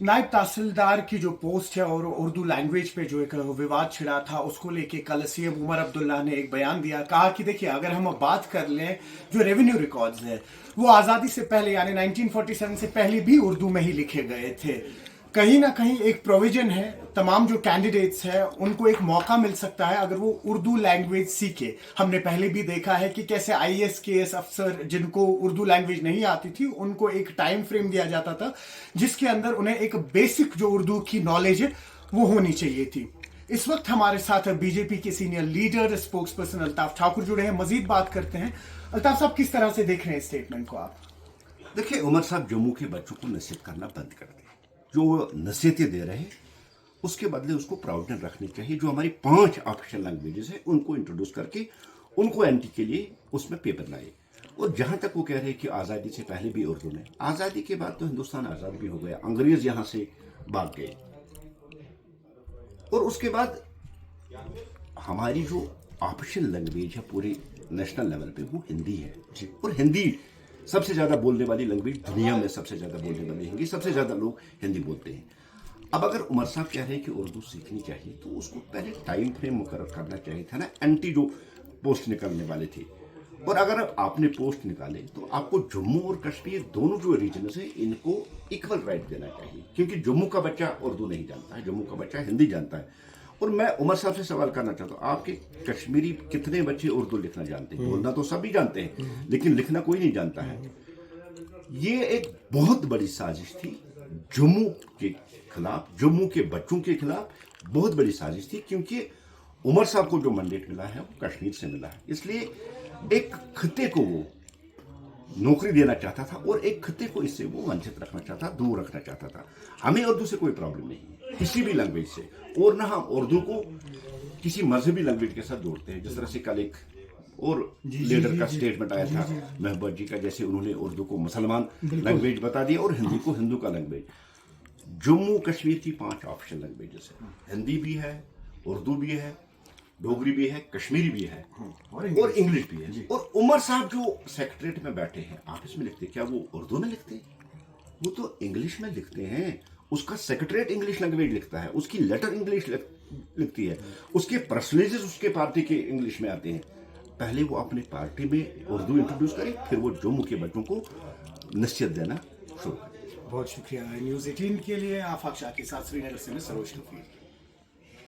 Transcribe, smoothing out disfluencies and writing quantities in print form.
नायब तहसीलदार की जो पोस्ट है और उर्दू लैंग्वेज पे जो एक विवाद छिड़ा था, उसको लेके कल सीएम उमर अब्दुल्ला ने एक बयान दिया। कहा कि देखिए, अगर हम बात कर लें जो रेवेन्यू रिकॉर्ड्स है, वो आज़ादी से पहले यानी 1947 से पहले भी उर्दू में ही लिखे गए थे। कहीं ना कहीं एक प्रोविजन है, तमाम जो कैंडिडेट्स हैं उनको एक मौका मिल सकता है अगर वो उर्दू लैंग्वेज सीखे। हमने पहले भी देखा है कि कैसे आईएएस केएस अफसर जिनको उर्दू लैंग्वेज नहीं आती थी, उनको एक टाइम फ्रेम दिया जाता था जिसके अंदर उन्हें एक बेसिक जो उर्दू की नॉलेज है वो होनी चाहिए थी। इस वक्त हमारे साथ बीजेपी के senior leader spokes person Altaf Thakur जुड़े हैं। मजीद बात करते हैं। अल्ताफ साहब, किस तरह से देख रहे हैं स्टेटमेंट को आप? देखिए, उमर साहब जम्मू के बच्चों को नसीहत करना बंद कर दें। जो नसीहतें दे रहे हैं उसके बदले उसको प्राउडनेस रखनी चाहिए। जो हमारी 5 ऑफिशियल लैंग्वेजेस हैं उनको इंट्रोड्यूस करके उनको एंटी के लिए उसमें पेपर लाए। और जहां तक वो कह रहे हैं कि आज़ादी से पहले भी उर्दू ने, आज़ादी के बाद तो हिंदुस्तान आज़ाद भी हो गया, अंग्रेज यहां से भाग गए। और उसके बाद हमारी जो ऑफिशियल लैंग्वेज है पूरे नेशनल लेवल पे वो हिंदी है। और हिंदी सबसे ज्यादा बोलने वाली लैंग्वेज दुनिया में, सबसे ज्यादा बोलने वाली हिंदी, सबसे ज्यादा लोग हिंदी बोलते हैं। अब अगर उमर साहब कह रहे हैं कि उर्दू सीखनी चाहिए तो उसको पहले टाइम फ्रेम मुकर्रर करना चाहिए था ना, एंटी जो पोस्ट निकलने वाले थे। और अगर आपने पोस्ट निकाले तो आपको जम्मू और कश्मीर दोनों जो रीजन है इनको इक्वल राइट देना चाहिए, क्योंकि जम्मू का बच्चा उर्दू नहीं जानता है, जम्मू का बच्चा हिंदी जानता है। और मैं उमर साहब से सवाल करना चाहता हूँ, आपके कश्मीरी कितने बच्चे उर्दू लिखना जानते हैं? बोलना तो सभी जानते हैं लेकिन लिखना कोई नहीं जानता है। ये एक बहुत बड़ी साजिश थी जम्मू के खिलाफ, जम्मू के बच्चों के खिलाफ बहुत बड़ी साजिश थी, क्योंकि उमर साहब को जो मैंडेट मिला है वो कश्मीर से मिला है। इसलिए एक खिते को वो नौकरी देना चाहता था और एक खिते को इससे वो वंचित रखना चाहता, दूर रखना चाहता था। हमें उर्दू से कोई प्रॉब्लम नहीं है, किसी भी लैंग्वेज से, और ना हम उर्दू को किसी मजहबी लैंग्वेज के साथ जोड़ते हैं। जिस तरह से कल एक और लीडर का स्टेटमेंट आया था महबूब जी का, जैसे उन्होंने उर्दू को मुसलमान लैंग्वेज बता दिया और हिंदी को हिंदू का लैंग्वेज। जम्मू कश्मीर की 5 ऑफिशियल लैंग्वेजेस है, हिंदी भी है, उर्दू भी है, डोगरी भी है, कश्मीरी भी है और इंग्लिश भी है। और उमर साहब जो सेक्रेटरीट में बैठे हैं, ऑफिस में लिखते, क्या वो उर्दू में लिखते? वो तो इंग्लिश में लिखते हैं। उसका सेक्रेटरीट इंग्लिश लैंग्वेज लिखता है, उसकी लेटर इंग्लिश लिखती है, उसके पर्सनलिटीज उसके पार्टी के इंग्लिश में आते हैं। पहले वो अपनी पार्टी में उर्दू इंट्रोड्यूस करे, फिर वो जम्मू के बच्चों को नसीहत देना शुरू करे। बहुत शुक्रिया। न्यूज़ 18 के लिए आफाक शाह के साथ श्रीनगर से मैं सरोज कपूर।